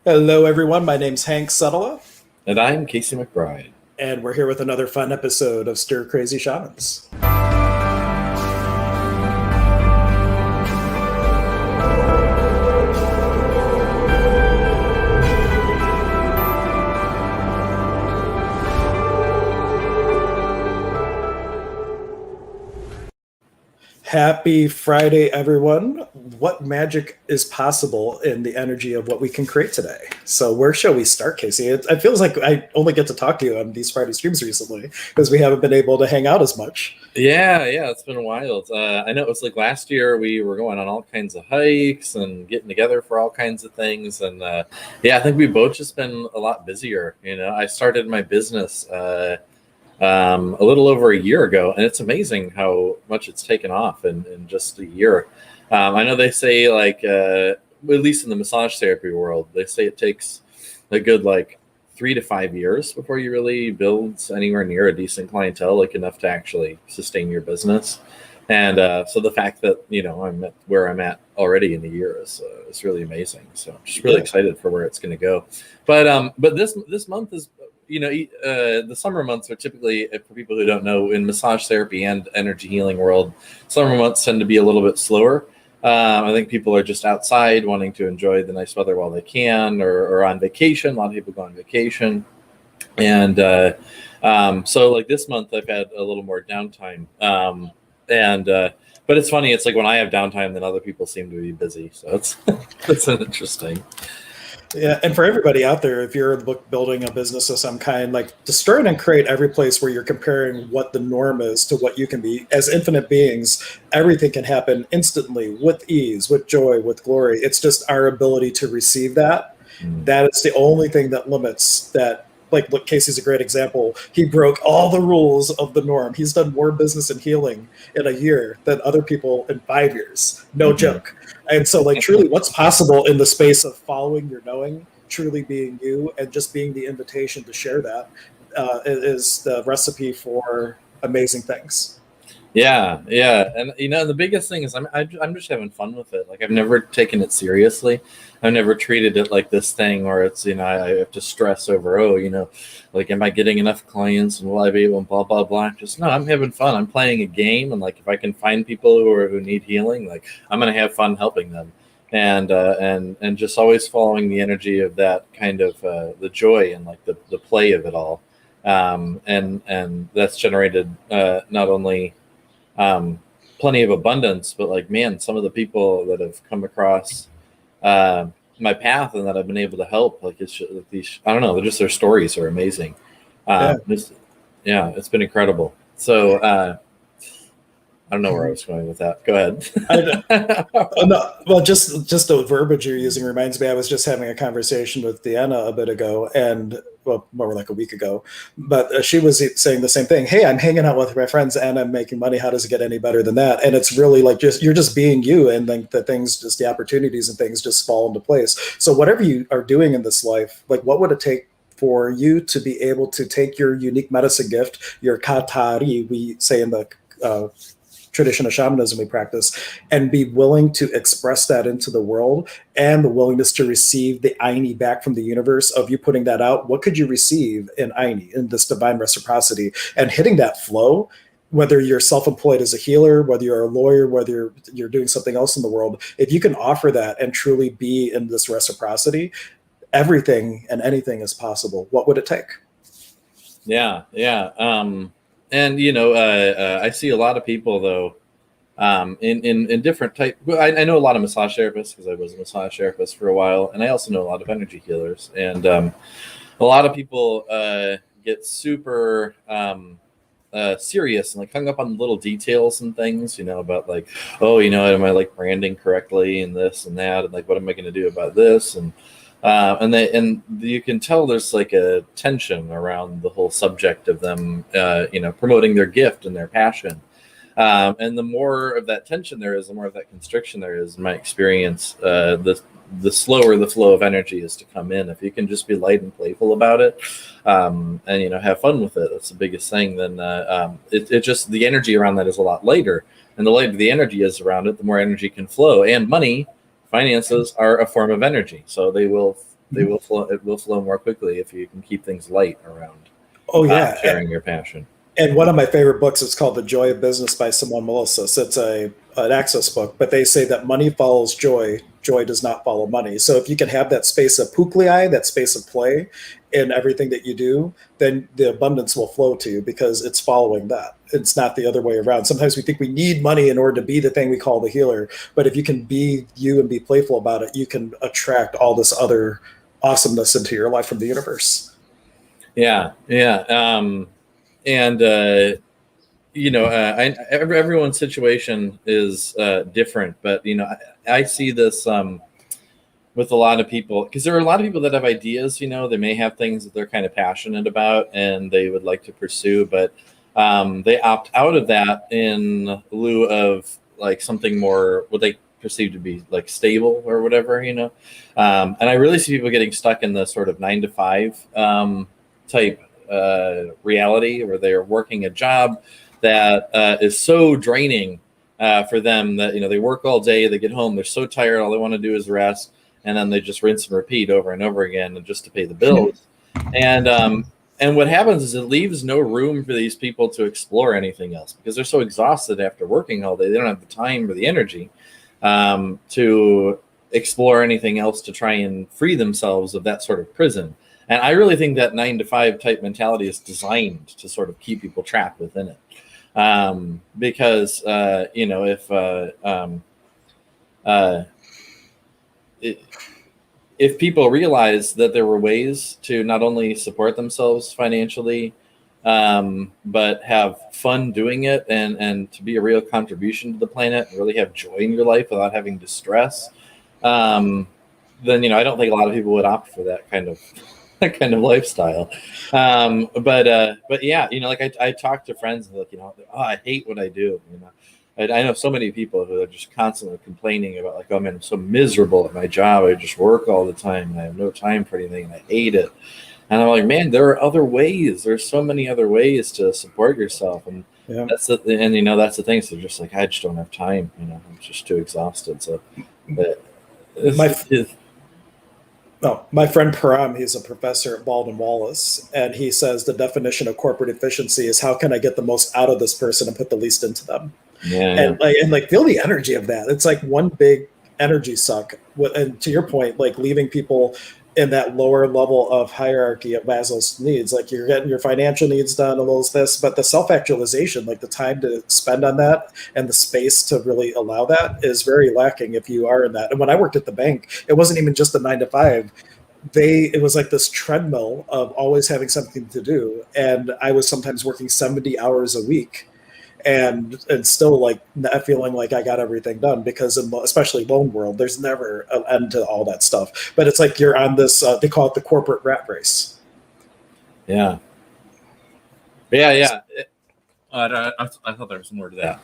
Hello, everyone. My name's Hank Setala, And I'm Casey MacBride. and we're here with another fun episode of Stir Crazy Shamans. Happy Friday, everyone. What magic is possible in the energy of what we can create today? So, where shall we start, Casey? It feels like I only get to talk to you on these Friday streams recently because we haven't been able to hang out as much. Yeah, it's been a while. I know it was like last year we were going on all kinds of hikes and getting together for all kinds of things. And yeah, I think we've both just been a lot busier. I started my business a little over a year ago, and it's amazing how much it's taken off in just a year. I know they say, like, at least in the massage therapy world, they say it takes a good, like, 3 to 5 years before you really build anywhere near a decent clientele, like enough to actually sustain your business. And so the fact that I'm at where I'm at already in a year is really amazing. So I'm just really excited for where it's going to go. But this month is the summer months are typically, for people who don't know, in massage therapy and energy healing world, summer months tend to be a little bit slower. I think people are just outside wanting to enjoy the nice weather while they can, or on vacation. A lot of people go on vacation. And so like this month, I've had a little more downtime. But it's funny. It's like when I have downtime, then other people seem to be busy. So it's interesting. Yeah, and for everybody out there, if you're building a business of some kind, like destroy and create every place where you're comparing what the norm is to what you can be. As infinite beings, everything can happen instantly, with ease, with joy, with glory. It's just our ability to receive that. That is the only thing that limits that. Like, look, Casey's a great example. He broke all the rules of the norm. He's done more business and healing in a year than other people in 5 years. No joke. And so, like, truly, what's possible in the space of following your knowing, truly being you, and just being the invitation to share that is the recipe for amazing things. Yeah, and the biggest thing is I'm just having fun with it. Like, I've never taken it seriously. I've never treated it like this thing where it's I have to stress over, like, am I getting enough clients and will I be able, and blah blah blah. Just, no, I'm having fun. I'm playing a game, and like, if I can find people who need healing, like, I'm gonna have fun helping them, and just always following the energy of that kind of the joy and like the play of it all, and that's generated not only plenty of abundance, but like, man, some of the people that have come across my path and that I've been able to help, like, it's just, like, these, I don't know, they're just, their stories are amazing. It's been incredible. So I don't know where I was going with that. Go ahead. No, well, just the verbiage you're using reminds me. I was just having a conversation with Deanna a bit ago, and well, more like a week ago. But she was saying the same thing. Hey, I'm hanging out with my friends and I'm making money. How does it get any better than that? And it's really like you're just being you, and then the opportunities and things just fall into place. So whatever you are doing in this life, like, what would it take for you to be able to take your unique medicine gift, your Kartari, we say in the tradition of shamanism we practice, and be willing to express that into the world, and the willingness to receive the Aini back from the universe of you putting that out. What could you receive in Aini, in this divine reciprocity, and hitting that flow, whether you're self-employed as a healer, whether you're a lawyer, whether you're doing something else in the world, if you can offer that and truly be in this reciprocity, everything and anything is possible. What would it take? Yeah. And I see a lot of people, though, in different type. I know a lot of massage therapists because I was a massage therapist for a while, and I also know a lot of energy healers. And a lot of people get super serious and like hung up on little details and things, about like, oh, am I like branding correctly and this and that, and like, what am I going to do about this? And you can tell there's like a tension around the whole subject of them, promoting their gift and their passion. And the more of that tension there is, the more of that constriction there is, in my experience, the slower the flow of energy is to come in. If you can just be light and playful about it, and have fun with it, that's the biggest thing. Then it just, the energy around that is a lot lighter, and the lighter the energy is around it, the more energy can flow. And money, finances are a form of energy, so they will they will flow. It will flow more quickly if you can keep things light around. Oh yeah, Sharing your passion. and one of my favorite books is called The Joy of Business by Simone Milosis. It's an access book, but they say that money follows joy. Joy does not follow money. So if you can have that space of puklei, that space of play in everything that you do, then the abundance will flow to you because it's following that. It's not the other way around. Sometimes we think we need money in order to be the thing we call the healer. But if you can be you and be playful about it, you can attract all this other awesomeness into your life from the universe. Yeah. And everyone's situation is different, but I see this with a lot of people, because there are a lot of people that have ideas. They may have things that they're kind of passionate about and they would like to pursue, but they opt out of that in lieu of like something more what they perceive to be like stable or whatever. And I really see people getting stuck in the sort of 9-to-5 type reality, where they're working a job that is so draining for them that they work all day, they get home, they're so tired, all they want to do is rest, and then they just rinse and repeat over and over again, and just to pay the bills. And what happens is it leaves no room for these people to explore anything else, because they're so exhausted after working all day. They don't have the time or the energy to explore anything else to try and free themselves of that sort of prison. And I really think that 9-to-5 type mentality is designed to sort of keep people trapped within it. Because if people realize that there were ways to not only support themselves financially, but have fun doing it, and to be a real contribution to the planet, and really have joy in your life without having to stress, then I don't think a lot of people would opt for that kind of lifestyle. But yeah, like I talk to friends and like, I hate what I do. I know so many people who are just constantly complaining about like, oh man, I'm so miserable at my job. I just work all the time and I have no time for anything and I hate it. And I'm like, man, there are other ways. There's so many other ways to support yourself. And that's the thing. So just like, I just don't have time, I'm just too exhausted. So my friend Param, he's a professor at Baldwin Wallace, and he says the definition of corporate efficiency is how can I get the most out of this person and put the least into them? And feel the energy of that. It's like one big energy suck. And to your point, like leaving people in that lower level of hierarchy of Maslow's needs, like you're getting your financial needs done, a little this, but the self-actualization, like the time to spend on that and the space to really allow that is very lacking if you are in that. And when I worked at the bank, it wasn't even just the 9-to-5. It was like this treadmill of always having something to do. And I was sometimes working 70 hours a week and still like not feeling like I got everything done, because especially loan world, there's never an end to all that stuff. But it's like you're on this, they call it the corporate rat race. Yeah. I thought there was more to that.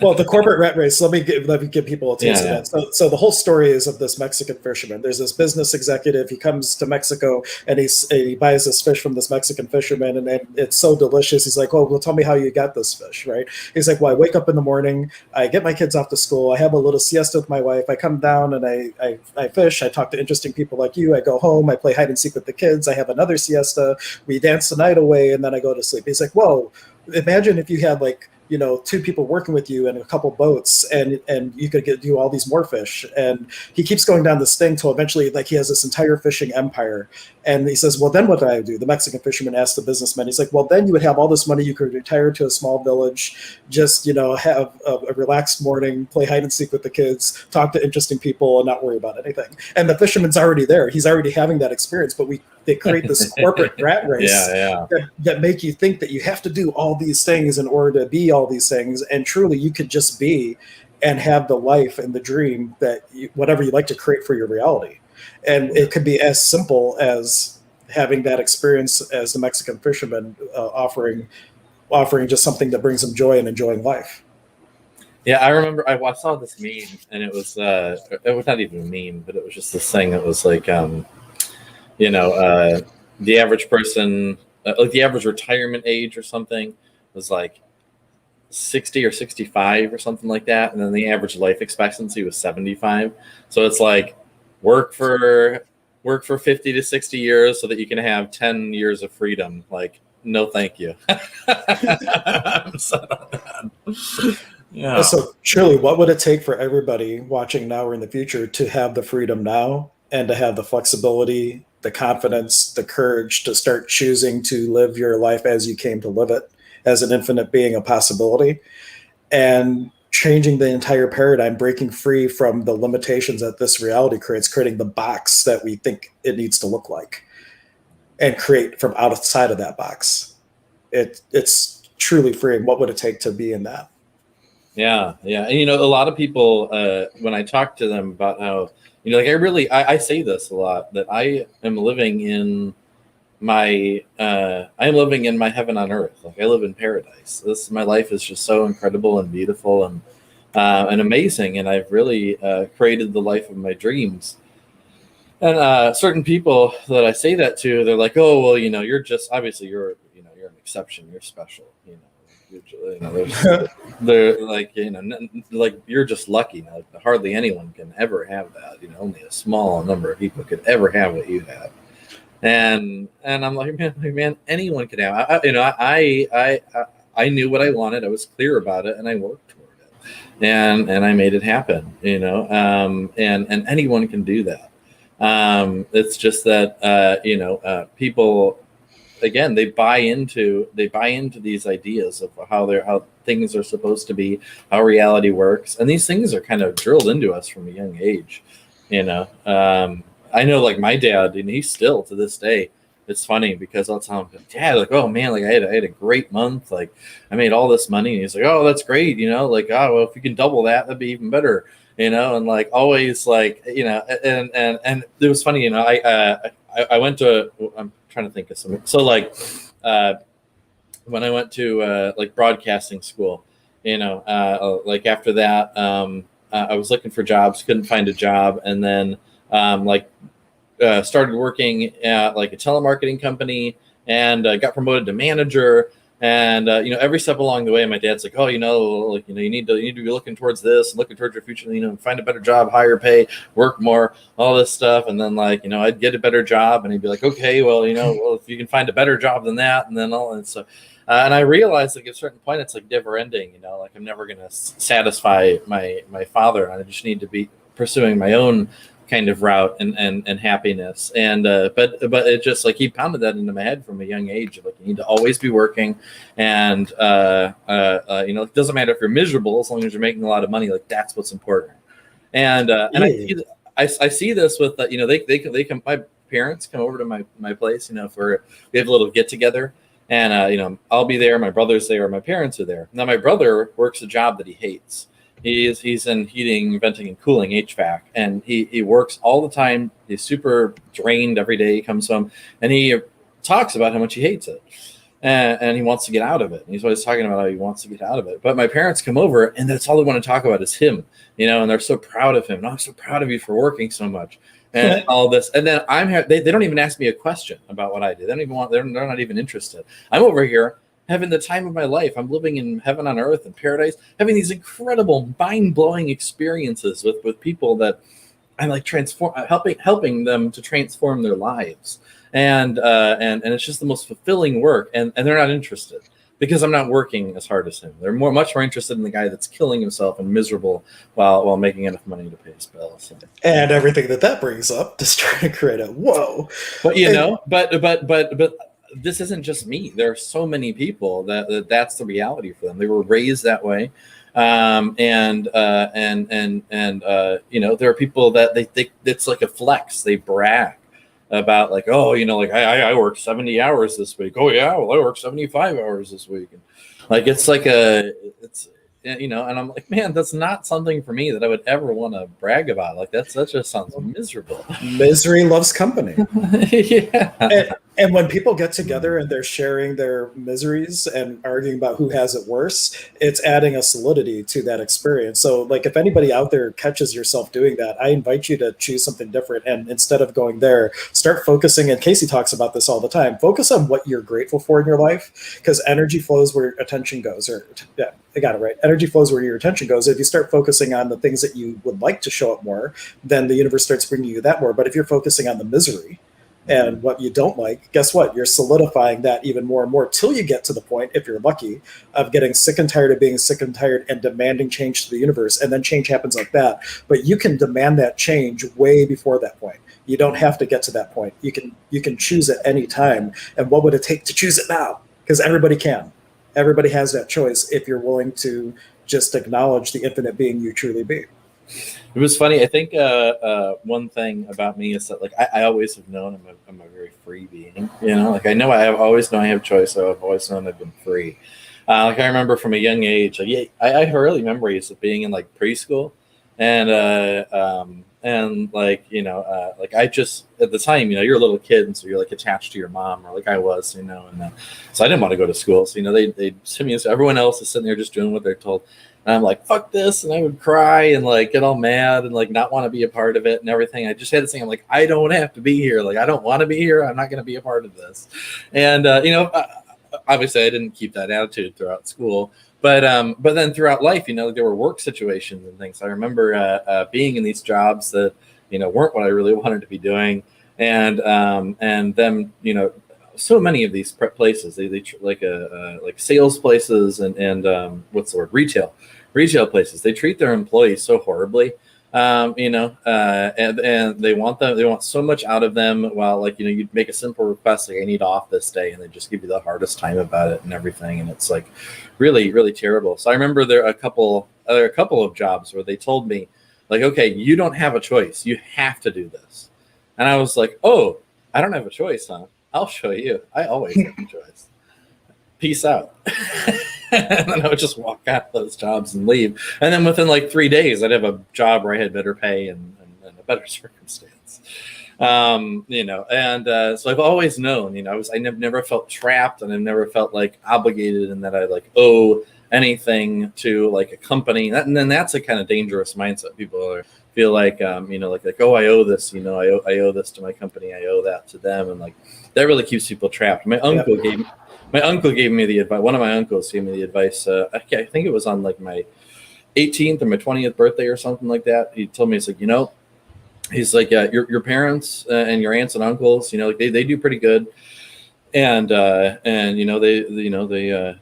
well, the corporate rat race. Let me give people a taste of that. So the whole story is of this Mexican fisherman. There's this business executive. He comes to Mexico and he buys this fish from this Mexican fisherman, and it's so delicious. He's like, "Oh, well, tell me how you got this fish." Right? He's like, "Well, I wake up in the morning, I get my kids off to school, I have a little siesta with my wife, I come down and I fish. I talk to interesting people like you. I go home, I play hide and seek with the kids. I have another siesta. We dance the night away, and then I go to sleep." He's like, "Whoa, imagine if you had like, 2 people working with you and a couple boats, and you could do all these more fish." And he keeps going down this thing till eventually like he has this entire fishing empire. And he says, "Well, then what do I do?" The Mexican fisherman asked the businessman. He's like, "Well, then you would have all this money. You could retire to a small village, just, have a relaxed morning, play hide and seek with the kids, talk to interesting people, and not worry about anything." And the fisherman's already there. He's already having that experience, but they create this corporate rat race that make you think that you have to do all these things in order to be all these things. And truly you could just be and have the life and the dream that whatever you like to create for your reality. And it could be as simple as having that experience as the Mexican fisherman, offering just something that brings them joy and enjoying life. Yeah, I remember I saw this meme, and it was not even a meme, but it was just this thing that was like, the average person, like the average retirement age or something was like 60 or 65 or something like that. And then the average life expectancy was 75. So it's like, work for 50 to 60 years so that you can have 10 years of freedom. Like, no, thank you. I'm set on that. Yeah. So truly, what would it take for everybody watching now or in the future to have the freedom now and to have the flexibility, the confidence, the courage to start choosing to live your life as you came to live it, as an infinite being of possibility, and changing the entire paradigm, breaking free from the limitations that this reality creates, creating the box that we think it needs to look like, and create from outside of that box. It's truly freeing. What would it take to be in that? Yeah, yeah. And, a lot of people, when I talk to them about how, like I say this a lot, that I am living in my heaven on earth. Like, I live in paradise. My life is just so incredible and beautiful and amazing, and I've really created the life of my dreams. And certain people that I say that to, they're like, "Oh, well, you're just obviously you're an exception. You're special. They're like, like, you're just lucky. Like, hardly anyone can ever have that. Only a small number of people could ever have what you have." And I'm like, man, anyone could have. I knew what I wanted. I was clear about it, and I worked toward it, and I made it happen. And anyone can do that. It's just that people, again, they buy into these ideas of how things are supposed to be, how reality works, and these things are kind of drilled into us from a young age. I know, like, my dad, and he's still to this day. It's funny because I'll tell him, "Dad, like, oh man, like I had a great month, like I made all this money," and he's like, "Oh, that's great, like, oh well, if you can double that, that'd be even better." And like always, like, and it was funny, I went to, I'm trying to think of something. So, like, when I went to like broadcasting school, like after that, I was looking for jobs, couldn't find a job, and then started working at like a telemarketing company, and got promoted to manager. And every step along the way, my dad's like, "Oh, like, you need to be looking towards this, looking towards your future. Find a better job, higher pay, work more, all this stuff." And then, like, I'd get a better job, and he'd be like, "Okay, well, well, if you can find a better job than that," and then all and so. And I realized, like, at a certain point, it's like never ending. Like, I'm never gonna satisfy my father. I just need to be pursuing my own kind of route and happiness. And but it just, like, he pounded that into my head from a young age, like, you need to always be working, and it doesn't matter if you're miserable as long as you're making a lot of money. Like, that's what's important. And I see this with they come, my parents come over to my place, for we have a little get together, and I'll be there, my brother's there, my parents are there. Now, my brother works a job that he hates. He's in heating, venting, and cooling, HVAC, and he works all the time. He's super drained every day. He comes home and he talks about how much he hates it, and he wants to get out of it. And he's always talking about how he wants to get out of it. But my parents come over, and that's all they want to talk about is him, and they're so proud of him. And, "I'm so proud of you for working so much," and all this. And then they don't even ask me a question about what I do. They don't even they're not even interested. I'm over here having the time of my life. I'm living in heaven on earth and paradise, having these incredible, mind-blowing experiences with people that I'm like helping them to transform their lives. And it's just the most fulfilling work. And they're not interested because I'm not working as hard as him. They're much more interested in the guy that's killing himself and miserable while making enough money to pay his bills. And everything that brings up, just trying to create a whoa. But but this isn't just me. There are so many people that's the reality for them. They were raised that way, there are people that they think it's like a flex. They brag about, like, "Oh, like I worked 70 hours this week. Oh yeah, well, I worked 75 hours this week." And, like, it's like and I'm like, man, that's not something for me that I would ever want to brag about. Like, that just sounds miserable. Misery loves company. Yeah. And when people get together and they're sharing their miseries and arguing about who has it worse, it's adding a solidity to that experience. So, like, if anybody out there catches yourself doing that, I invite you to choose something different. And instead of going there, start focusing. And Casey talks about this all the time. Focus on what you're grateful for in your life, because energy flows where attention goes. Or, yeah, I got it right. Energy flows where your attention goes. If you start focusing on the things that you would like to show up more, then the universe starts bringing you that more. But if you're focusing on the misery, and what you don't like, guess what? You're solidifying that even more and more till you get to the point, if you're lucky, of getting sick and tired of being sick and tired and demanding change to the universe. And then change happens like that. But you can demand that change way before that point. You don't have to get to that point. You can choose at any time. And what would it take to choose it now? Because everybody can. Everybody has that choice if you're willing to just acknowledge the infinite being you truly be. It was funny. I think one thing about me is that, like, I always have known I'm a very free being. You know, like, I always know I have choice. So I've always known I've been free. Like, I remember from a young age, like, yeah, I have early memories of being in, like, preschool, and like, you know, like, I just, at the time, you know, you're a little kid, and so you're, like, attached to your mom, or like I was, you know, and so I didn't want to go to school. So, you know, they sent me, so everyone else is sitting there just doing what they're told. And I'm like, fuck this. And I would cry and, like, get all mad and, like, not want to be a part of it and everything. I just had this thing. I'm like, I don't have to be here. Like, I don't want to be here. I'm not going to be a part of this. And, you know, obviously I didn't keep that attitude throughout school. But then throughout life, you know, there were work situations and things. I remember being in these jobs that, you know, weren't what I really wanted to be doing. And them, you know, so many of these places, they like sales places and what's the word, retail places, they treat their employees so horribly, you know, and they want so much out of them, while, like, you know, you'd make a simple request, like, I need off this day, and they just give you the hardest time about it and everything, and it's, like, really, really terrible. So I remember there are a couple of jobs where they told me, like, okay, you don't have a choice, you have to do this. And I was like, oh, I don't have a choice, huh? I'll show you. I always have a choice. Peace out. And then I would just walk out of those jobs and leave. And then within, like, 3 days, I'd have a job where I had better pay and a better circumstance. You know, and so I've always known, you know, I never felt trapped, and I've never felt, like, obligated, and that I, like, owe anything to, like, a company. And then that's a kind of dangerous mindset. People feel like, you know, like, oh, I owe this, you know, I owe this to my company, I owe that to them, and, like, that really keeps people trapped. My uncle gave me the advice. One of my uncles gave me the advice. I think it was on, like, my 18th or my 20th birthday or something like that. He told me, he's like, you know, he's like, your parents and your aunts and uncles, you know, like, they do pretty good, and you know, they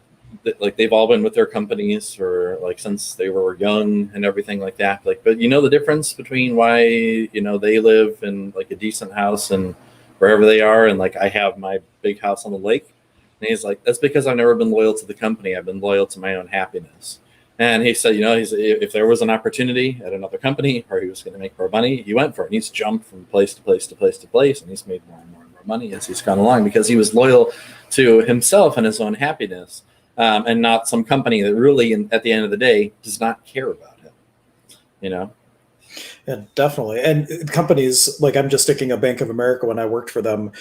like, they've all been with their companies for, like, since they were young and everything like that. Like, but you know the difference between why, you know, they live in, like, a decent house and wherever they are, and, like, I have my big house on the lake. And he's like, that's because I've never been loyal to the company. I've been loyal to my own happiness. And he said, you know, if there was an opportunity at another company where he was going to make more money, he went for it. And he's jumped from place to place to place to place, and he's made more and more and more money as he's gone along, because he was loyal to himself and his own happiness, and not some company that really, at the end of the day, does not care about him, you know? Yeah, definitely. And companies, like, I'm just sticking a Bank of America when I worked for them,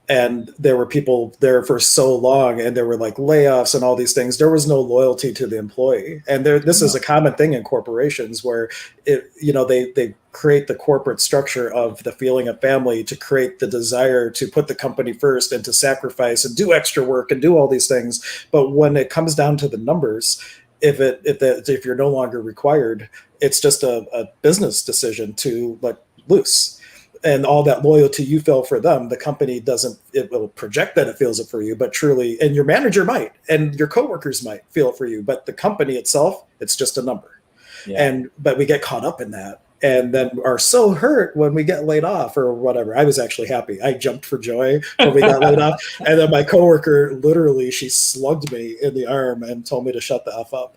and there were people there for so long, and there were, like, layoffs and all these things. There was no loyalty to the employee. And this is a common thing in corporations, where they create the corporate structure of the feeling of family to create the desire to put the company first and to sacrifice and do extra work and do all these things. But when it comes down to the numbers, if you're no longer required, it's just a business decision to let loose. And all that loyalty you feel for them, the company doesn't. It will project that it feels it for you, but truly, and your manager might, and your coworkers might feel it for you, but the company itself, it's just a number. Yeah. But we get caught up in that, and then are so hurt when we get laid off or whatever. I was actually happy. I jumped for joy when we got laid off, and then my coworker, literally, she slugged me in the arm and told me to shut the F up.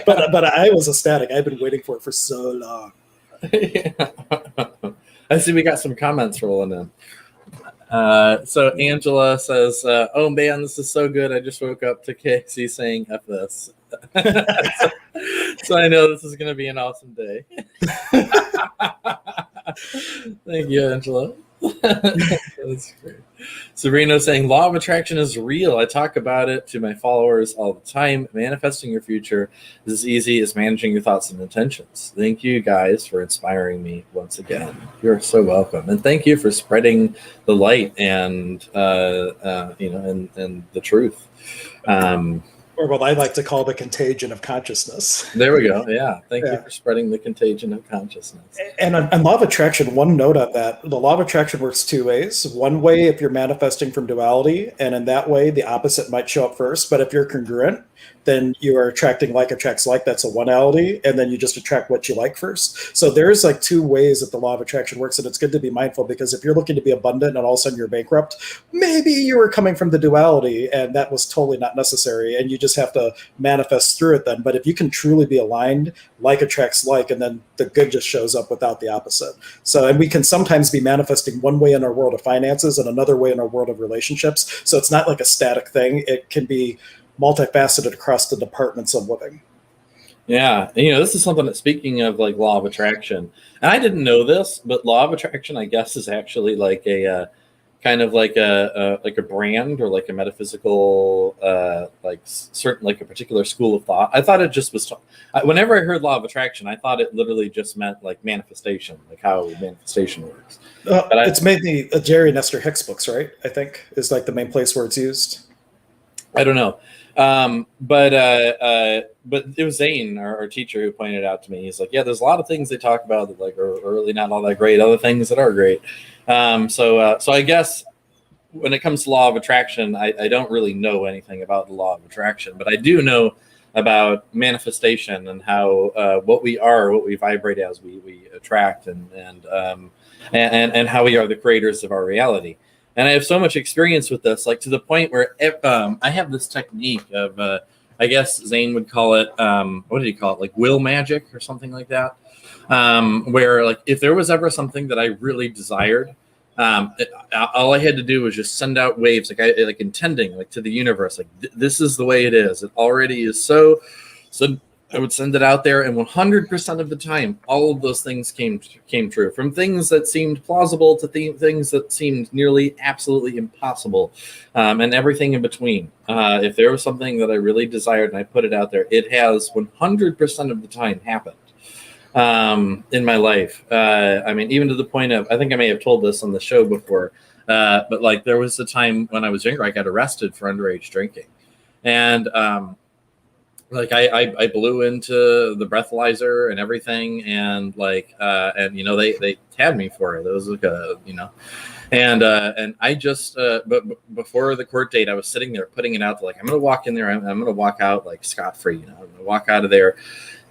but I was ecstatic. I've been waiting for it for so long. Yeah. I see we got some comments rolling in. So Angela says, oh man, this is so good. I just woke up to Casey saying F this. So I know this is going to be an awesome day. Thank you, Angela. That's great. Sabrina saying, law of attraction is real. I talk about it to my followers all the time. Manifesting your future is as easy as managing your thoughts and intentions. Thank you guys for inspiring me once again. You're so welcome. And thank you for spreading the light and, and the truth. Or what I like to call the contagion of consciousness. There we go. Yeah. Thank you for spreading the contagion of consciousness. And on law of attraction, one note on that, the law of attraction works two ways. One way, if you're manifesting from duality, and in that way, the opposite might show up first. But if you're congruent, then you are attracting like attracts like. That's a one-ality, and then you just attract what you like first. So there's like two ways that the law of attraction works, and it's good to be mindful, because if you're looking to be abundant and all of a sudden you're bankrupt, maybe you were coming from the duality and that was totally not necessary, and you just have to manifest through it then. But if you can truly be aligned, like attracts like, and then the good just shows up without the opposite. So, and we can sometimes be manifesting one way in our world of finances and another way in our world of relationships. So it's not like a static thing. It can be multifaceted across the departments of living. Yeah. And, this is something that, speaking of like law of attraction, and I didn't know this, but law of attraction, I guess, is actually like a kind of like a brand, or like a metaphysical, certain, like a particular school of thought. I thought it just was, whenever I heard law of attraction, I thought it literally just meant like manifestation, like how manifestation works. It's mainly Jerry Nestor Hicks books, right? I think is like the main place where it's used. I don't know. But it was Zane, our teacher, who pointed out to me. He's like, yeah, there's a lot of things they talk about that like are really not all that great. Other things that are great. So I guess when it comes to law of attraction, I don't really know anything about the law of attraction, but I do know about manifestation and how what we are, what we vibrate as, we attract, and how we are the creators of our reality. And I have so much experience with this, like to the point where I have this technique of, I guess Zane would call it, what did he call it? Like will magic or something like that. Where like if there was ever something that I really desired, all I had to do was just send out waves, like intending, like to the universe, like this is the way it is. It already is so. I would send it out there, and 100% of the time, all of those things came true. From things that seemed plausible to things that seemed nearly absolutely impossible, and everything in between. If there was something that I really desired and I put it out there, it has 100% of the time happened in my life. I mean, even to the point of, I think I may have told this on the show before, but like there was a time when I was younger, I got arrested for underage drinking, and like I blew into the breathalyzer and everything, and like and they had me for it. It was like and I just but before the court date, I was sitting there putting it out, like I'm gonna walk in there, I'm gonna walk out like scot-free. I'm gonna walk out of there,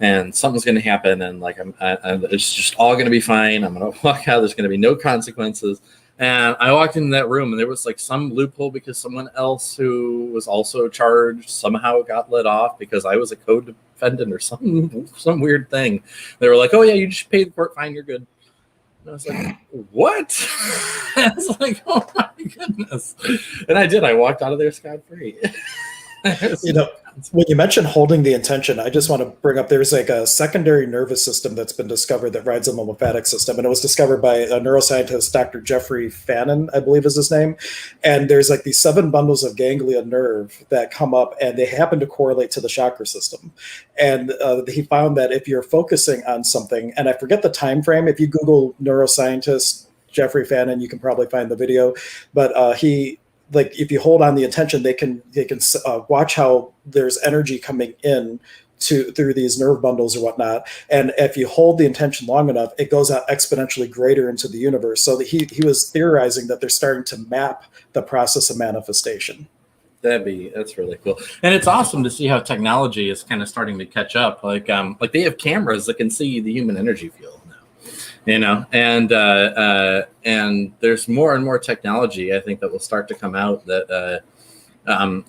and something's gonna happen, and like it's just all gonna be fine. I'm gonna walk out. There's gonna be no consequences. And I walked into that room, and there was like some loophole because someone else who was also charged somehow got let off because I was a co-defendant or some weird thing. They were like, "Oh yeah, you just pay the court fine, you're good." And I was like, "What?" I was like, "Oh my goodness!" And I did. I walked out of there scot-free. When you mentioned holding the intention, I just want to bring up, there's like a secondary nervous system that's been discovered that rides on the lymphatic system. And it was discovered by a neuroscientist, Dr. Jeffrey Fannin, I believe is his name. And there's like these 7 bundles of ganglia nerve that come up, and they happen to correlate to the chakra system. And he found that if you're focusing on something, and I forget the time frame, if you Google neuroscientist Jeffrey Fannin, you can probably find the video, but like if you hold on the intention, they can watch how there's energy coming in through these nerve bundles or whatnot. And if you hold the intention long enough, it goes out exponentially greater into the universe. So he was theorizing that they're starting to map the process of manifestation. That's really cool. And it's awesome to see how technology is kind of starting to catch up. Like they have cameras that can see the human energy field. And there's more and more technology, I think, that will start to come out that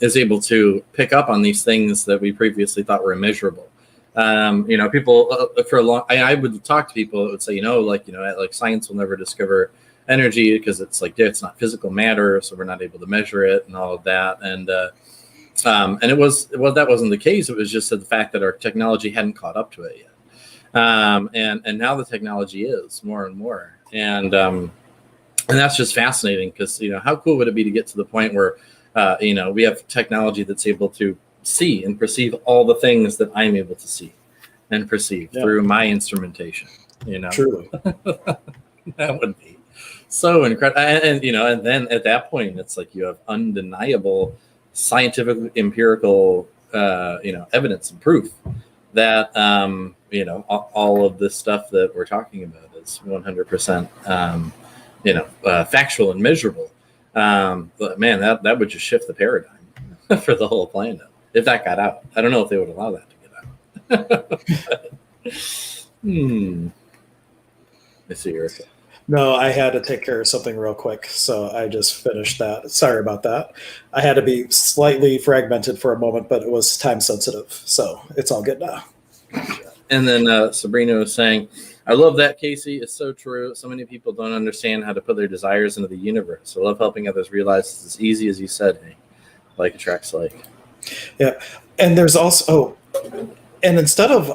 is able to pick up on these things that we previously thought were immeasurable. People for a long, I would talk to people that would say, like science will never discover energy because it's like it's not physical matter, so we're not able to measure it and all of that. And that wasn't the case. It was just the fact that our technology hadn't caught up to it yet. And now the technology is more and more. And And that's just fascinating because, how cool would it be to get to the point where, we have technology that's able to see and perceive all the things that I'm able to see and perceive through my instrumentation, Truly. That would be so incredible. And then at that point, it's like you have undeniable scientific, empirical, evidence and proof that, all of this stuff that we're talking about is 100%, factual and measurable. But man, that would just shift the paradigm for the whole planet if that got out. I don't know if they would allow that to get out. I see, Erica. No, I had to take care of something real quick, so I just finished that. Sorry about that. I had to be slightly fragmented for a moment, but it was time sensitive, so it's all good now. And then Sabrina was saying, I love that, Casey. It's so true. So many people don't understand how to put their desires into the universe. I love helping others realize it's as easy as you said, hey, like attracts like. Yeah. And there's also, and instead of,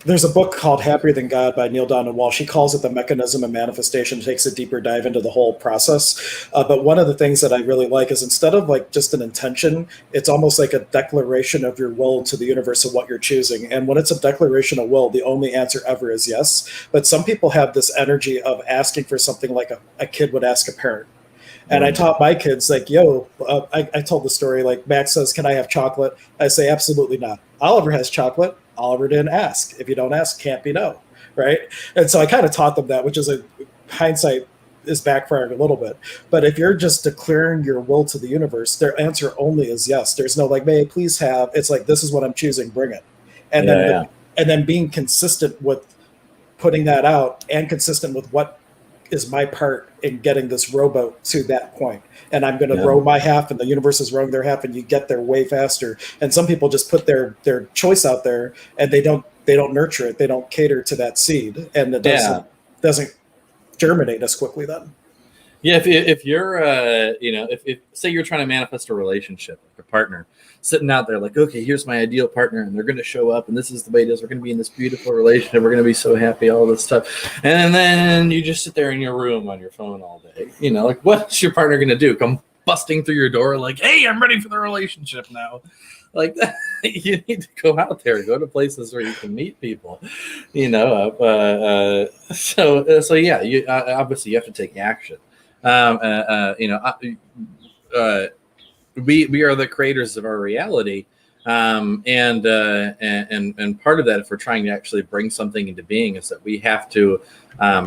there's a book called Happier Than God by Neil Donald Walsh. He calls it the mechanism of manifestation. It takes a deeper dive into the whole process. But one of the things that I really like is instead of like just an intention, it's almost like a declaration of your will to the universe of what you're choosing. And when it's a declaration of will, the only answer ever is yes. But some people have this energy of asking for something like a kid would ask a parent. And I taught my kids, like, I told the story, like, Max says, can I have chocolate? I say, absolutely not. Oliver has chocolate. Oliver didn't ask. If you don't ask, can't be no, right? And so I kind of taught them that, which is hindsight is backfiring a little bit. But if you're just declaring your will to the universe, their answer only is yes. There's no like, may I please have. It's like, this is what I'm choosing, bring it. And then being consistent with putting that out and consistent with what is my part in getting this rowboat to that point. And I'm going to row my half and the universe is rowing their half and you get there way faster. And some people just put their choice out there and they don't nurture it. They don't cater to that seed and it doesn't germinate as quickly then. Yeah. If you're, if say you're trying to manifest a relationship, like a partner sitting out there like, okay, here's my ideal partner and they're going to show up and this is the way it is. We're going to be in this beautiful relationship. We're going to be so happy, all this stuff. And then you just sit there in your room on your phone all day, like what's your partner going to do? Come busting through your door like, hey, I'm ready for the relationship now. Like you need to go out there, go to places where you can meet people, so yeah, you obviously you have to take action. We are the creators of our reality, and part of that, if we're trying to actually bring something into being, is that we have to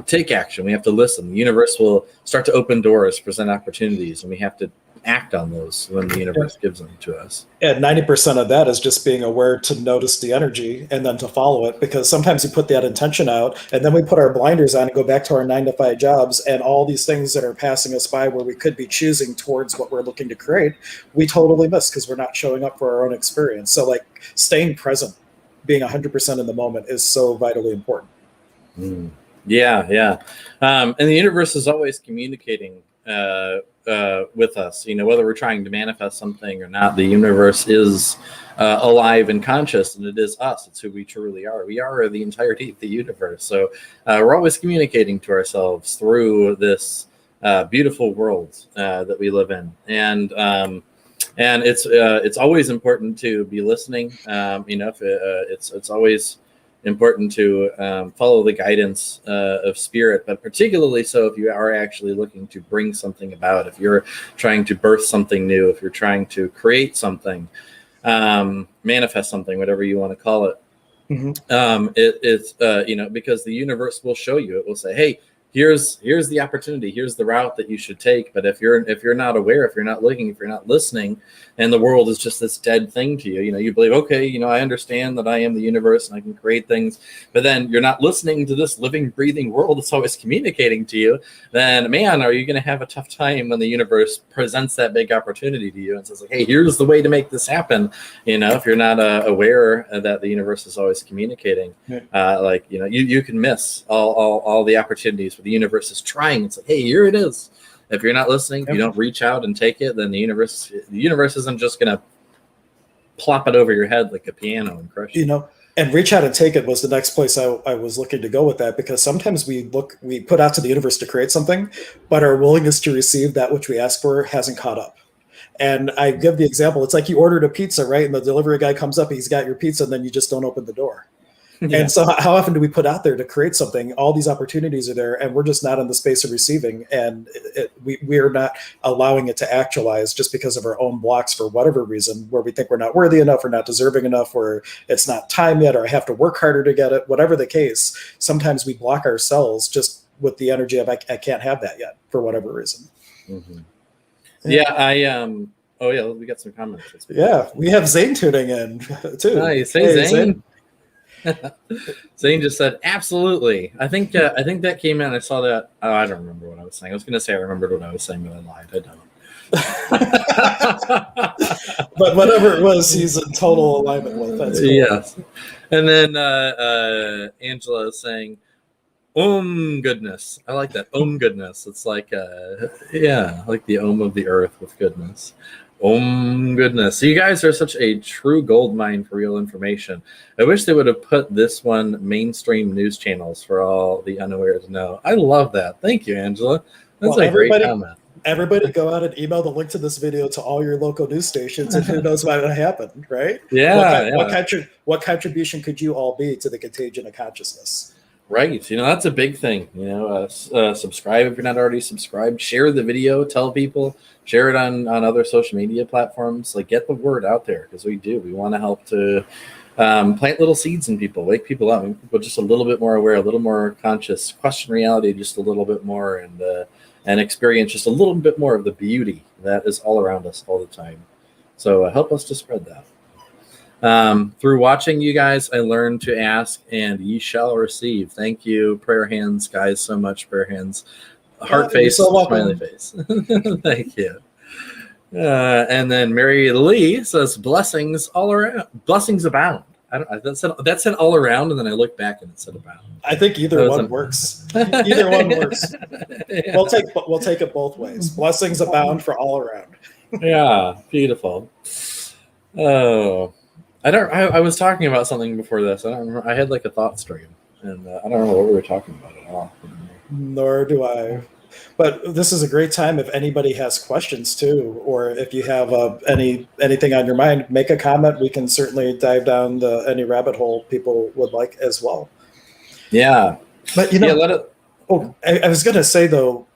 take action. We have to listen. The universe will start to open doors, present opportunities, and we have to act on those when the universe gives them to us. And 90% of that is just being aware to notice the energy and then to follow it, because sometimes we put that intention out and then we put our blinders on and go back to our 9-to-5 jobs, and all these things that are passing us by where we could be choosing towards what we're looking to create, we totally miss because we're not showing up for our own experience. So like staying present, being 100% in the moment is so vitally important. Yeah. And the universe is always communicating with us, whether we're trying to manifest something or not. The universe is alive and conscious, and it is us. It's who we truly are. We are the entirety of the universe. So we're always communicating to ourselves through this beautiful world that we live in, and it's always important to be listening. It's always important to follow the guidance of spirit, but particularly so if you are actually looking to bring something about, if you're trying to birth something new, if you're trying to create something, manifest something, whatever you want to call it. It's because the universe will show you. It will say, hey, here's the opportunity, here's the route that you should take. But if you're not aware, if you're not looking, if you're not listening, and the world is just this dead thing to you, you believe, okay, I understand that I am the universe and I can create things, but then you're not listening to this living, breathing world that's always communicating to you, then man, are you going to have a tough time when the universe presents that big opportunity to you and says like, hey, here's the way to make this happen. If you're not aware that the universe is always communicating, you can miss all the opportunities where the universe is trying. It's like, hey, here it is. If you're not listening, if you don't reach out and take it, then the universe isn't just going to plop it over your head like a piano and crush you. And reach out and take it was the next place I was looking to go with that, because sometimes we put out to the universe to create something, but our willingness to receive that which we ask for hasn't caught up. And I give the example, it's like you ordered a pizza, right? And the delivery guy comes up, he's got your pizza, and then you just don't open the door. Yeah. And so how often do we put out there to create something? All these opportunities are there, and we're just not in the space of receiving, and we are not allowing it to actualize just because of our own blocks for whatever reason, where we think we're not worthy enough or not deserving enough, or it's not time yet, or I have to work harder to get it. Whatever the case, sometimes we block ourselves just with the energy of I can't have that yet for whatever reason. Mm-hmm. Yeah, oh yeah, we got some comments. Yeah, we have Zane tuning in too. Nice. Hey, Zane. Zane just said absolutely. I think that came in. I saw that. Oh, I don't remember what I was saying. I was going to say I remembered what I was saying, but I lied. I don't. But whatever it was, he's in total alignment with. That's cool. Yes. And then Angela is saying, goodness. I like that. Goodness. It's like like the of the earth with goodness. Goodness. So you guys are such a true gold mine for real information. I wish they would have put this one mainstream news channels for all the unaware to know. I love that. Thank you, Angela. That's a great comment. Everybody go out and email the link to this video to all your local news stations, and who knows what will happen, right? Yeah. What contribution could you all be to the contagion of consciousness? Right. That's a big thing. Subscribe if you're not already subscribed. Share the video. Tell people. Share it on other social media platforms. Like, get the word out there, because we want to help to plant little seeds in people, wake people up, make people just a little bit more aware, a little more conscious, question reality just a little bit more, and experience just a little bit more of the beauty that is all around us all the time. So help us to spread that. Through watching you guys, I learned to ask, and ye shall receive. Thank you, prayer hands, guys, so much. Prayer hands, heart face, smiley face. Thank you. And then Mary Lee says, blessings all around. Blessings abound. That said all around, and then I looked back and it said abound. I think either one works. Either one works. Yeah. We'll take it both ways. Blessings abound for all around. Yeah, beautiful. Oh, I was talking about something before this. I don't remember. I had like a thought stream, and I don't know what we were talking about at all. Nor do I. But this is a great time if anybody has questions too, or if you have anything on your mind, make a comment. We can certainly dive down any rabbit hole people would like as well. Yeah. But I was going to say though,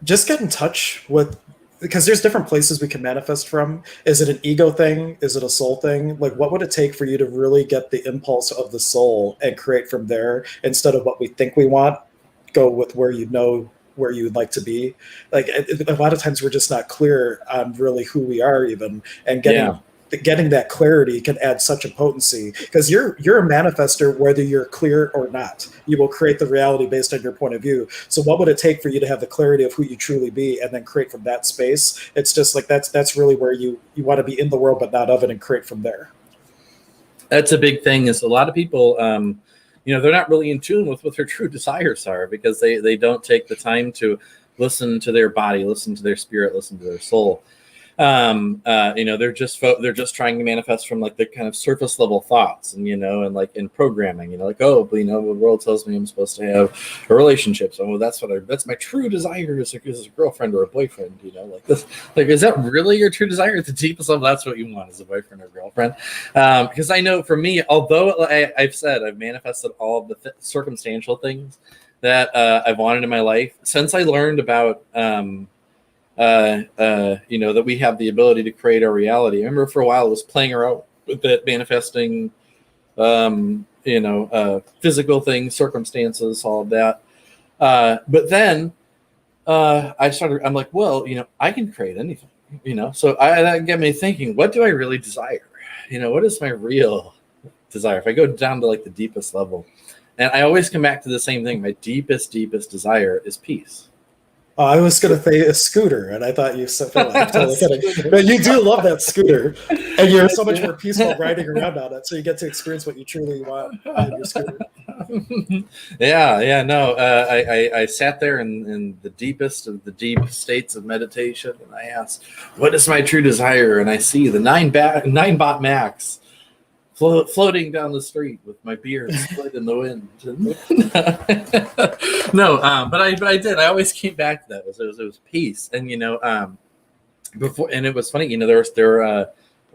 just get in touch with, because there's different places we can manifest from. Is it an ego thing? Is it a soul thing? Like, what would it take for you to really get the impulse of the soul and create from there, instead of what we think we want? Go with where you would like to be. Like, a lot of times we're just not clear on really who we are even, and getting that clarity can add such a potency, because you're a manifester whether you're clear or not. You will create the reality based on your point of view. So what would it take for you to have the clarity of who you truly be, and then create from that space? It's just like that's really where you want to be in the world but not of it, and create from there. That's a big thing. Is a lot of people they're not really in tune with what their true desires are, because they don't take the time to listen to their body, listen to their spirit, listen to their soul. They're just trying to manifest from like the kind of surface level thoughts, and and like in programming, the world tells me I'm supposed to have a relationship, so that's my true desire is a girlfriend or a boyfriend, like this. Like, is that really your true desire at the deepest level? That's what you want, is a boyfriend or girlfriend. Because I know for me, although I've manifested all of the circumstantial things that I've wanted in my life since I learned about that we have the ability to create our reality. I remember for a while I was playing around with it, manifesting, physical things, circumstances, all of that. But then I'm like, well, I can create anything, so that got me thinking, what do I really desire? What is my real desire? If I go down to like the deepest level, and I always come back to the same thing, my deepest desire is peace. I was going to say a scooter, and I thought you said, I'm totally kidding. But you do love that scooter, and you're so much more peaceful riding around on it, so you get to experience what you truly want on your scooter. I sat there in the deepest of the deep states of meditation, and I asked, what is my true desire? And I see the 9 bot max floating down the street with my beard split in the wind. No, but I did. I always came back to that. It was peace, and before, and it was funny. There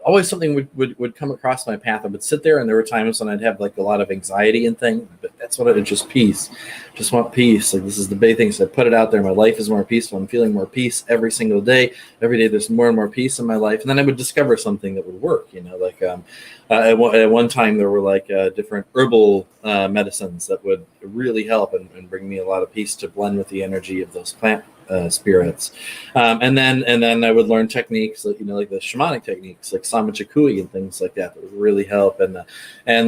always something would come across my path. I would sit there, and there were times when I'd have like a lot of anxiety and things, but that's what just peace. Just want peace. Like, this is the big thing. So I put it out there. My life is more peaceful. I'm feeling more peace every single day. Every day there's more and more peace in my life. And then I would discover something that would work. At one time there were like different herbal medicines that would really help and bring me a lot of peace to blend with the energy of those plant spirits, and then I would learn techniques like the shamanic techniques like Samachakui and things like that would really help. And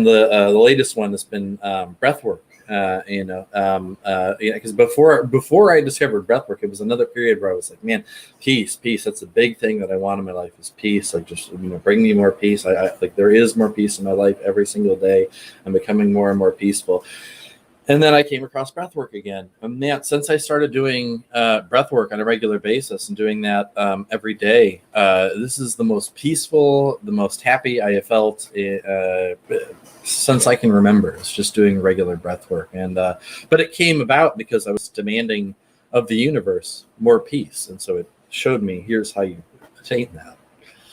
the latest one has been breathwork. Because before I discovered breathwork, it was another period where I was like, man, peace. That's a big thing that I want in my life is peace. Like, just bring me more peace. I like there is more peace in my life every single day. I'm becoming more and more peaceful. And then I came across breathwork again. And man, since I started doing breathwork on a regular basis and doing that every day, this is the most peaceful, the most happy I have felt since I can remember. It's just doing regular breathwork. And but it came about because I was demanding of the universe more peace. And so it showed me, here's how you attain that.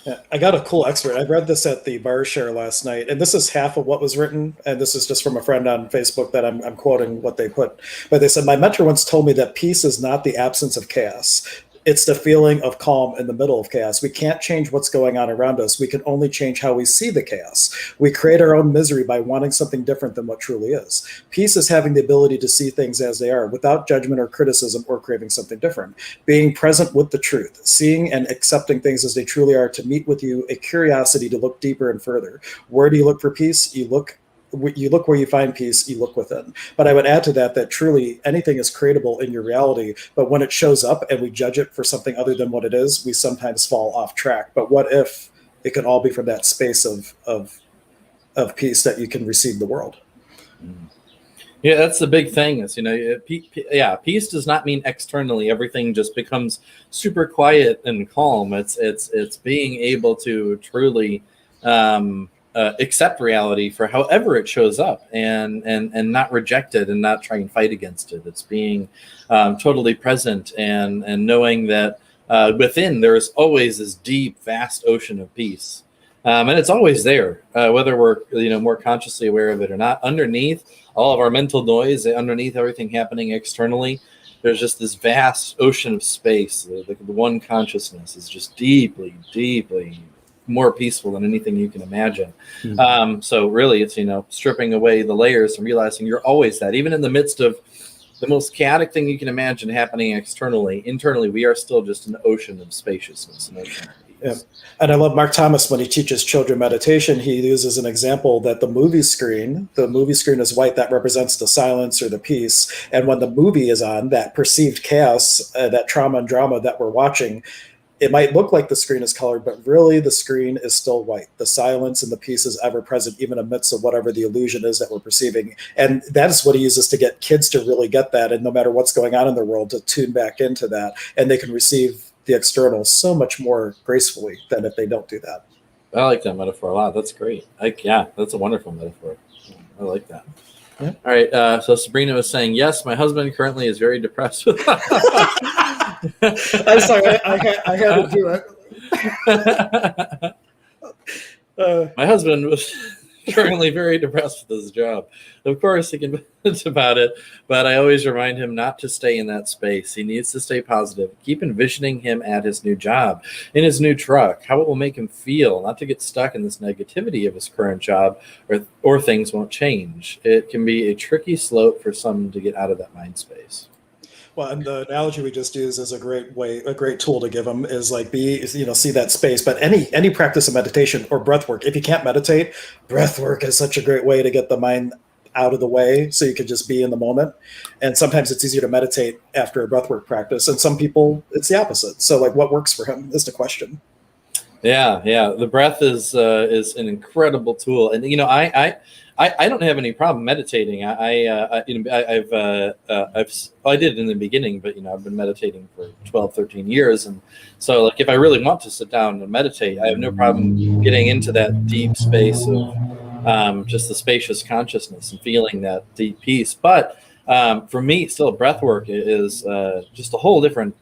Yeah, I got a cool expert. I read this at the bar share last night, and this is half of what was written. And this is just from a friend on Facebook that I'm quoting what they put. But they said, my mentor once told me that peace is not the absence of chaos. It's the feeling of calm in the middle of chaos. We can't change what's going on around us. We can only change how we see the chaos. We create our own misery by wanting something different than what truly is. Peace is having the ability to see things as they are without judgment or criticism or craving something different. Being present with the truth, seeing and accepting things as they truly are, to meet with you, a curiosity to look deeper and further. Where do you look for peace? You look where you find peace, you look within. But I would add to that truly anything is creatable in your reality, but when it shows up and we judge it for something other than what it is, we sometimes fall off track. But what if it could all be from that space of peace that you can receive the world? Yeah, that's the big thing is, peace does not mean externally everything just becomes super quiet and calm. It's being able to truly accept reality for however it shows up and not reject it and not try and fight against it. It's being totally present and knowing that within there is always this deep, vast ocean of peace. And it's always there, whether we're more consciously aware of it or not. Underneath all of our mental noise, underneath everything happening externally, there's just this vast ocean of space. The one consciousness is just deeply, deeply more peaceful than anything you can imagine. Mm-hmm. So really it's, stripping away the layers and realizing you're always that, even in the midst of the most chaotic thing you can imagine happening externally, internally, we are still just an ocean of spaciousness. And ocean of peace. Yeah. And I love Mark Thomas when he teaches children meditation. He uses an example that the movie screen is white. That represents the silence or the peace. And when the movie is on, that perceived chaos, that trauma and drama that we're watching, it might look like the screen is colored, but really the screen is still white. The silence and the peace is ever present, even amidst of whatever the illusion is that we're perceiving. And that is what he uses to get kids to really get that. And no matter what's going on in their world, to tune back into that. And they can receive the external so much more gracefully than if they don't do that. I like that metaphor a lot. That's great. That's a wonderful metaphor. I like that. Yeah. All right. So Sabrina was saying, yes, my husband currently is very depressed with I'm sorry, I had to do it. My husband was currently very depressed with his job. Of course, he can bitch about it, but I always remind him not to stay in that space. He needs to stay positive. Keep envisioning him at his new job, in his new truck, how it will make him feel, not to get stuck in this negativity of his current job or things won't change. It can be a tricky slope for some to get out of that mind space. Well, and the analogy we just used is a great tool to give them is like see that space. But any practice of meditation or breath work, if you can't meditate, breath work is such a great way to get the mind out of the way so you can just be in the moment. And sometimes it's easier to meditate after a breath work practice. And some people, it's the opposite. So like what works for him is the question. Yeah. The breath is an incredible tool. And, I don't have any problem meditating. I did it in the beginning, but I've been meditating for 12, 13 years, and so if I really want to sit down and meditate, I have no problem getting into that deep space of just the spacious consciousness and feeling that deep peace. But for me, still, breathwork is just a whole different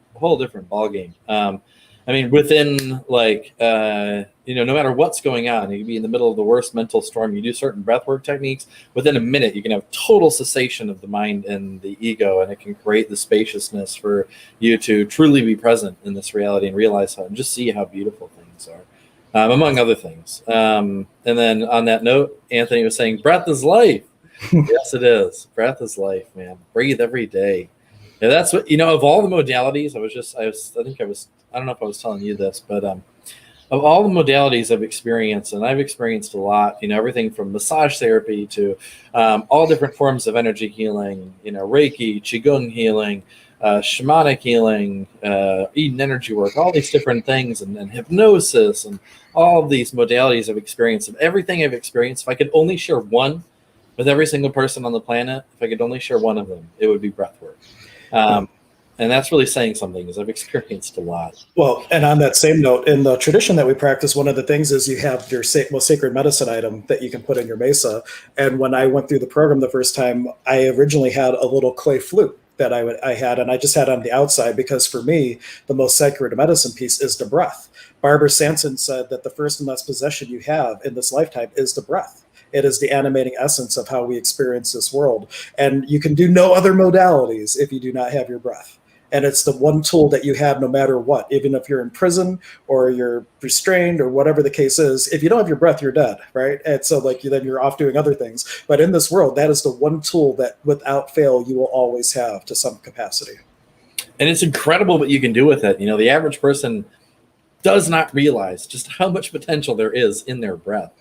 ball game. I mean, within like no matter what's going on, you can be in the middle of the worst mental storm. You do certain breathwork techniques. Within a minute, you can have total cessation of the mind and the ego, and it can create the spaciousness for you to truly be present in this reality and realize how and just see how beautiful things are, among other things. And then on that note, Anthony was saying, "Breath is life." Yes, it is. Breath is life, man. Breathe every day. Yeah, that's what of all the modalities. I don't know if I was telling you this, but of all the modalities I've experienced, and I've experienced a lot, everything from massage therapy to all different forms of energy healing, Reiki, Qigong healing, shamanic healing, Eden energy work, all these different things, and hypnosis, and all of these modalities I've experienced. Of everything I've experienced, if I could only share one with every single person on the planet, if I could only share one of them, it would be breathwork. And that's really saying something, because I've experienced a lot. Well, and on that same note, in the tradition that we practice, one of the things is you have your most sacred medicine item that you can put in your mesa. And when I went through the program the first time, I originally had a little clay flute that I had, and I just had on the outside, because for me, the most sacred medicine piece is the breath. Barbara Sanson said that the first and best possession you have in this lifetime is the breath. It is the animating essence of how we experience this world. And you can do no other modalities if you do not have your breath. And it's the one tool that you have no matter what, even if you're in prison or you're restrained or whatever the case is. If you don't have your breath, you're dead, right? And so then you're off doing other things. But in this world, that is the one tool that without fail, you will always have to some capacity. And it's incredible what you can do with it. The average person does not realize just how much potential there is in their breath.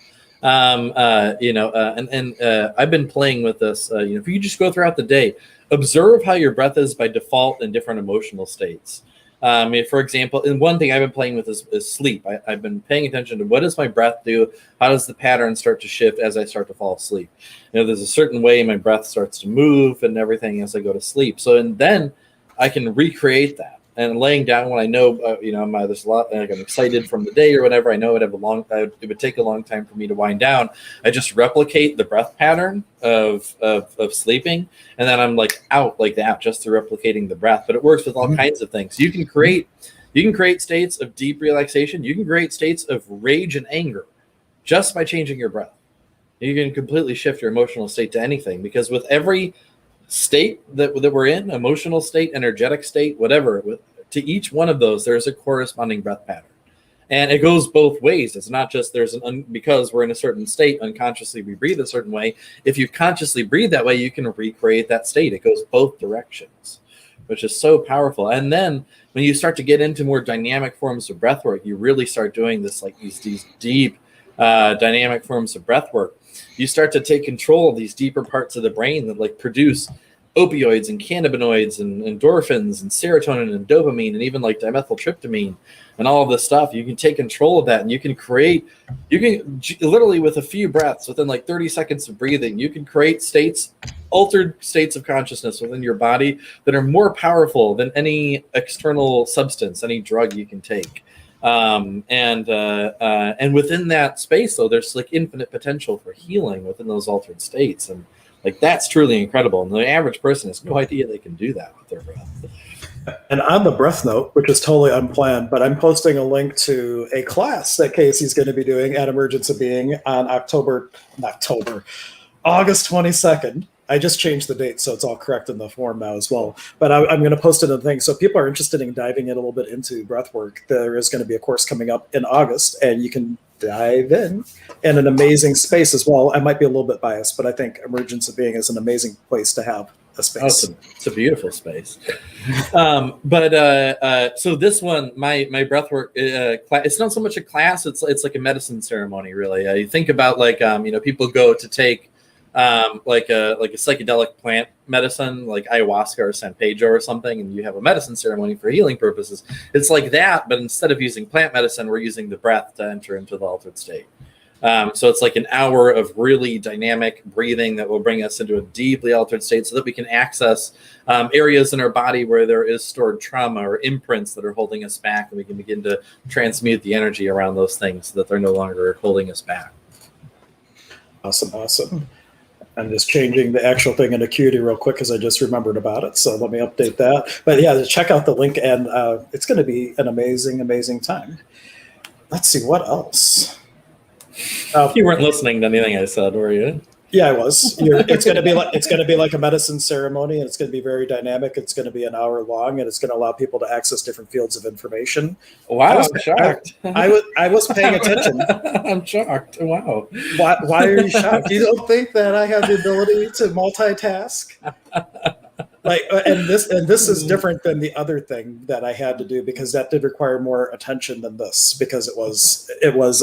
I've been playing with this. If you just go throughout the day, observe how your breath is by default in different emotional states. For example, and one thing I've been playing with is sleep. I've been paying attention to what does my breath do? How does the pattern start to shift as I start to fall asleep? There's a certain way my breath starts to move and everything as I go to sleep. And then I can recreate that. And laying down when I know, there's a lot, like I'm excited from the day or whatever. I know it would take a long time for me to wind down. I just replicate the breath pattern of sleeping, and then I'm like out like that just through replicating the breath. But it works with all kinds of things. You can create states of deep relaxation. You can create states of rage and anger just by changing your breath. You can completely shift your emotional state to anything, because with every state that we're in, emotional state, energetic state, whatever, to each one of those, there's a corresponding breath pattern. And it goes both ways. It's not just because we're in a certain state, unconsciously we breathe a certain way. If you consciously breathe that way, you can recreate that state. It goes both directions, which is so powerful. And then when you start to get into more dynamic forms of breath work, you really start doing this, like these deep dynamic forms of breath work. You start to take control of these deeper parts of the brain that like produce opioids and cannabinoids and endorphins and serotonin and dopamine and even like dimethyltryptamine and all of this stuff. You can take control of that, and you can literally with a few breaths, within like 30 seconds of breathing, you can create altered states of consciousness within your body that are more powerful than any external substance, any drug you can take. And within that space, though, there's like infinite potential for healing within those altered states. And like, that's truly incredible. And the average person has no idea they can do that with their breath. And on the breath note, which is totally unplanned, but I'm posting a link to a class that Casey's going to be doing at Emergence of Being on August 22nd. I just changed the date, so it's all correct in the form now as well. But I'm going to post it in the thing. So if people are interested in diving in a little bit into breath work, there is going to be a course coming up in August, and you can dive in an amazing space as well. I might be a little bit biased, but I think Emergence of Being is an amazing place to have a space. It's a beautiful space. So this one, my breathwork, it's not so much a class. It's like a medicine ceremony, really. You think about like, people go to take like a psychedelic plant medicine, like ayahuasca or San Pedro or something, and you have a medicine ceremony for healing purposes. It's like that, but instead of using plant medicine, we're using the breath to enter into the altered state. So it's like an hour of really dynamic breathing that will bring us into a deeply altered state so that we can access areas in our body where there is stored trauma or imprints that are holding us back, and we can begin to transmute the energy around those things so that they're no longer holding us back. Awesome. I'm just changing the actual thing in Acuity real quick because I just remembered about it. So let me update that. But yeah, check out the link, and it's going to be an amazing time. Let's see what else. You weren't listening to anything I said, were you? Yeah, I was. It's going to be like a medicine ceremony, and it's going to be very dynamic. It's going to be an hour long, and it's going to allow people to access different fields of information. Wow, I'm shocked. I was paying attention. I'm shocked. Wow. Why are you shocked? You don't think that I have the ability to multitask? Like, and this is different than the other thing that I had to do, because that did require more attention than this, because it was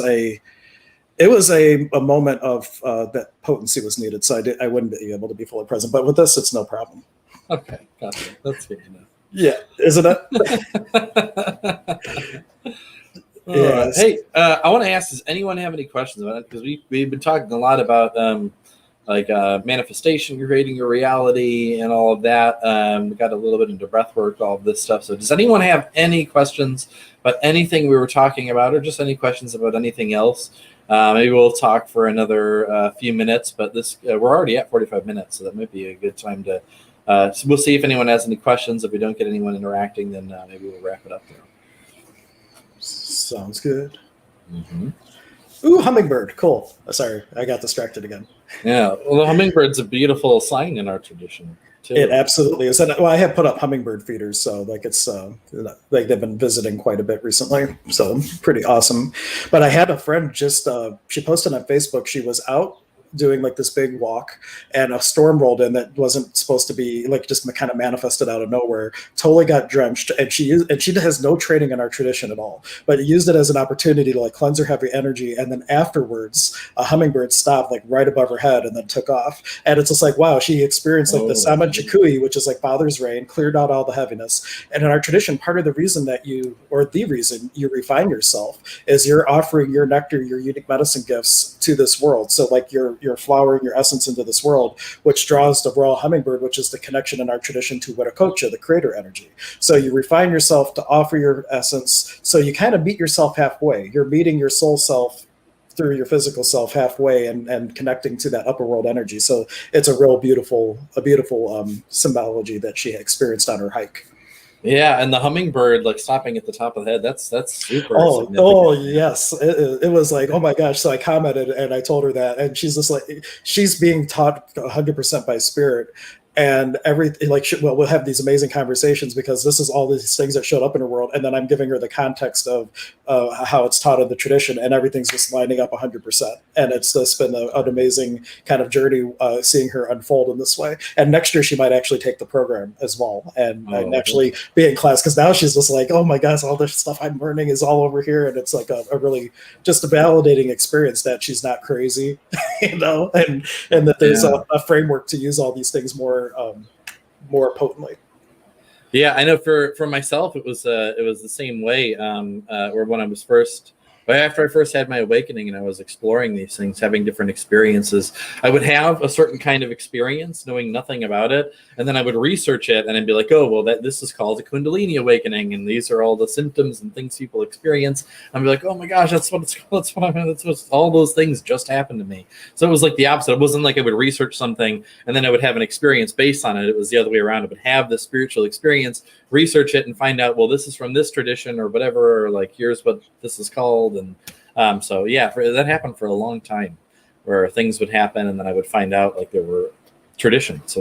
a moment of that potency was needed, so I wouldn't be able to be fully present. But with this, it's no problem. Okay, gotcha. That's good to know. Yeah, isn't it? Yes. Hey, I want to ask: does anyone have any questions about it? Because we've been talking a lot about manifestation, creating your reality, and all of that. We got a little bit into breathwork, all of this stuff. So, does anyone have any questions about anything we were talking about, or just any questions about anything else? Maybe we'll talk for another few minutes, but we're already at 45 minutes, so that might be a good time to. So we'll see if anyone has any questions. If we don't get anyone interacting, then maybe we'll wrap it up there. Sounds good. Mm-hmm. Ooh, hummingbird, cool. Sorry, I got distracted again. Yeah, well, the hummingbird's a beautiful sign in our tradition too. It absolutely is. And, well, I have put up hummingbird feeders, so like it's like they've been visiting quite a bit recently, so pretty awesome. But I had a friend just she posted on Facebook. She was out doing like this big walk, and a storm rolled in that wasn't supposed to be, like, just kind of manifested out of nowhere, totally got drenched, and she has no training in our tradition at all, but used it as an opportunity to like cleanse her heavy energy. And then afterwards a hummingbird stopped like right above her head and then took off, and it's just like, wow, she experienced like the Saman Chikui, which is like Father's rain, cleared out all the heaviness. And in our tradition, part of the reason that the reason you refine yourself is you're offering your nectar, your unique medicine gifts to this world. So like you're flowering your essence into this world, which draws the royal hummingbird, which is the connection in our tradition to Wiracocha, the creator energy. So you refine yourself to offer your essence. So you kind of meet yourself halfway. You're meeting your soul self through your physical self halfway, and connecting to that upper world energy. So it's a real beautiful symbology that she experienced on her hike. Yeah, and the hummingbird like stopping at the top of the head, that's super significant. Oh yes, it was like, oh my gosh. So I commented and I told her that, and she's just like, she's being taught 100% by spirit. And everything, like, we'll have these amazing conversations because this is all these things that showed up in her world, and then I'm giving her the context of how it's taught in the tradition, and everything's just lining up 100%. And it's just been an amazing kind of journey seeing her unfold in this way. And next year she might actually take the program as well, and actually be in class, because now she's just like, oh my gosh, all this stuff I'm learning is all over here, and it's like a really just a validating experience that she's not crazy, and that there's a framework to use all these things more potently. Yeah, I know for myself, it was the same way. Or when I was after I first had my awakening and I was exploring these things, having different experiences, I would have a certain kind of experience knowing nothing about it. And then I would research it and I'd be like, oh, well, this is called a Kundalini awakening. And these are all the symptoms and things people experience. And I'd be like, oh my gosh, that's what it's called. That's what all those things just happened to me. So it was like the opposite. It wasn't like I would research something and then I would have an experience based on it. It was the other way around. I would have the spiritual experience, research it, and find out, well, this is from this tradition or whatever, or like, here's what this is called. And so yeah, that happened for a long time, where things would happen and then I would find out like there were traditions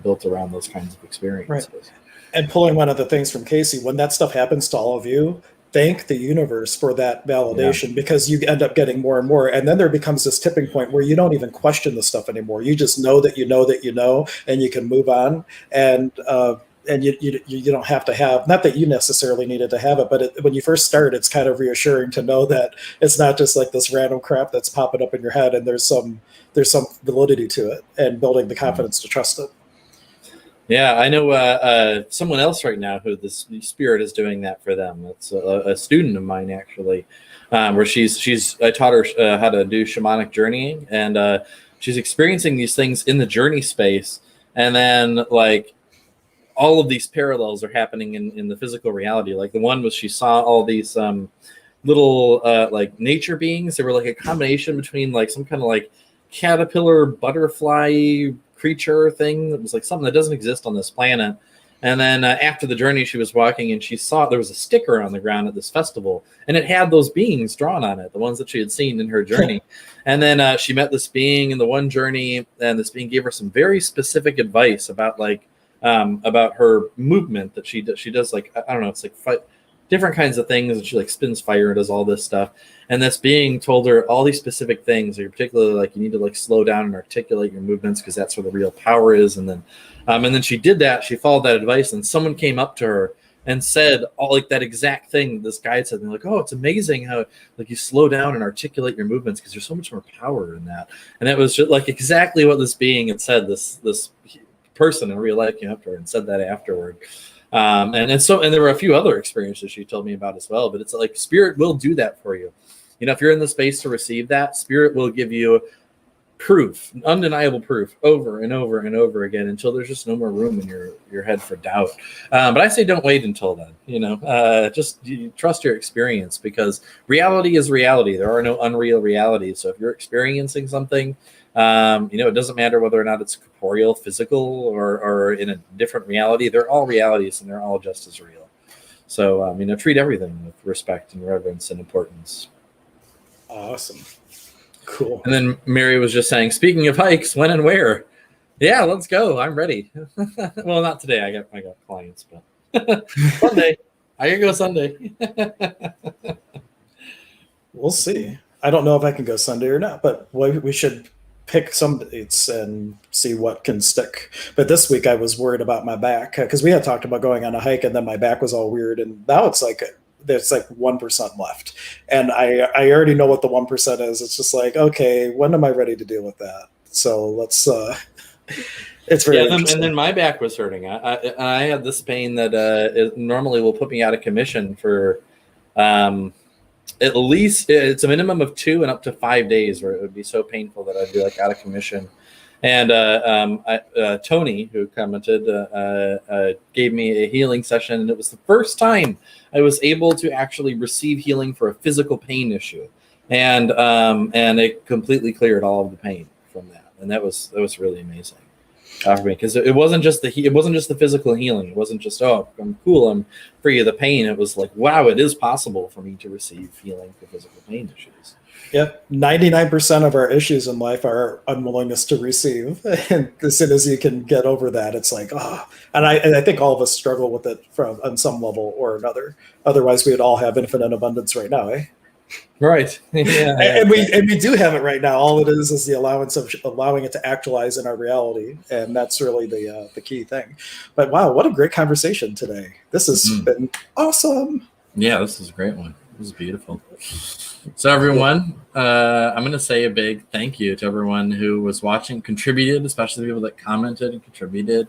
built around those kinds of experiences. Right. And pulling one of the things from Casey, when that stuff happens to all of you, thank the universe for that validation, because you end up getting more and more. And then there becomes this tipping point where you don't even question the stuff anymore. You just know that you know that you know, and you can move on. And you don't have to have, not that you necessarily needed to have it, but when you first start, it's kind of reassuring to know that it's not just like this random crap that's popping up in your head, and there's some validity to it, and building the confidence to trust it. Yeah, I know someone else right now who the spirit is doing that for them. It's a student of mine, actually, where I taught her how to do shamanic journeying, and she's experiencing these things in the journey space, and then like all of these parallels are happening in the physical reality. Like the one was she saw all these little like nature beings. They were like a combination between like some kind of like caterpillar butterfly creature thing that was like something that doesn't exist on this planet. And then after the journey, she was walking and she saw there was a sticker on the ground at this festival, and it had those beings drawn on it, the ones that she had seen in her journey. And then she met this being in the one journey, and this being gave her some very specific advice about about her movement that she does like, I don't know, it's like different kinds of things, and she like spins fire and does all this stuff. And this being told her all these specific things, like particularly like you need to like slow down and articulate your movements because that's where the real power is. And then she did that. She followed that advice, and someone came up to her and said all like that exact thing this guide said. And they're like, oh, it's amazing how like you slow down and articulate your movements because there's so much more power in that. And it was just like exactly what this being had said. This person in real life came up to her and said that afterward. And there were a few other experiences she told me about as well. But it's like spirit will do that for you. You know, if you're in the space to receive that, spirit will give you proof, undeniable proof, over and over and over again until there's just no more room in your head for doubt. But I say don't wait until then. You know, just trust your experience, because reality is reality. There are no unreal realities. So if you're experiencing something, you know, it doesn't matter whether or not it's corporeal, physical, or in a different reality. They're all realities, and they're all just as real. So you know, treat everything with respect and reverence and importance. Awesome. Cool. And then Mary was just saying, speaking of hikes, when and where? Yeah, let's go. I'm ready. Well, not today. I got clients, but Sunday. I can go Sunday. We'll see. I don't know if I can go Sunday or not, but we should pick some dates and see what can stick. But this week I was worried about my back because we had talked about going on a hike, and then my back was all weird, and now it's like there's like 1% left, and I already know what the 1% is. It's just like, okay, when am I ready to deal with that? So let's it's very and then my back was hurting. I had this pain that it normally will put me out of commission for at least, it's a minimum of 2 and up to 5 days where it would be so painful that I'd be like out of commission. And Tony, who commented, gave me a healing session, and it was the first time I was able to actually receive healing for a physical pain issue, and it completely cleared all of the pain from that, and that was really amazing for me, because it wasn't just the physical healing. It wasn't just, oh, I'm cool, I'm free of the pain. It was like, wow, it is possible for me to receive healing for physical pain issues. Yep, 99% of our issues in life are unwillingness to receive, and as soon as you can get over that, it's like, oh. And I think all of us struggle with it on some level or another. Otherwise, we would all have infinite abundance right now, eh? Right. Yeah. And we do have it right now. All it is the allowance of allowing it to actualize in our reality, and that's really the key thing. But wow, what a great conversation today! This has been awesome. Yeah, this is a great one. This is beautiful. So everyone, I'm going to say a big thank you to everyone who was watching, contributed, especially the people that commented and contributed.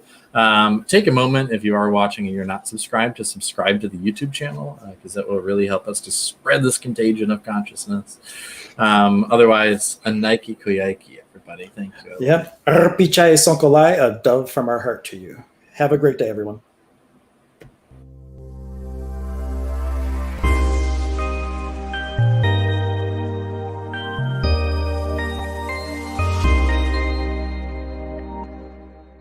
Take a moment, if you are watching and you're not subscribed, to subscribe to the YouTube channel, because that will really help us to spread this contagion of consciousness. Otherwise, a Nike Kuyaki, everybody. Thank you. Yep. Arpichai Sonkolai, a dove from our heart to you. Have a great day, everyone.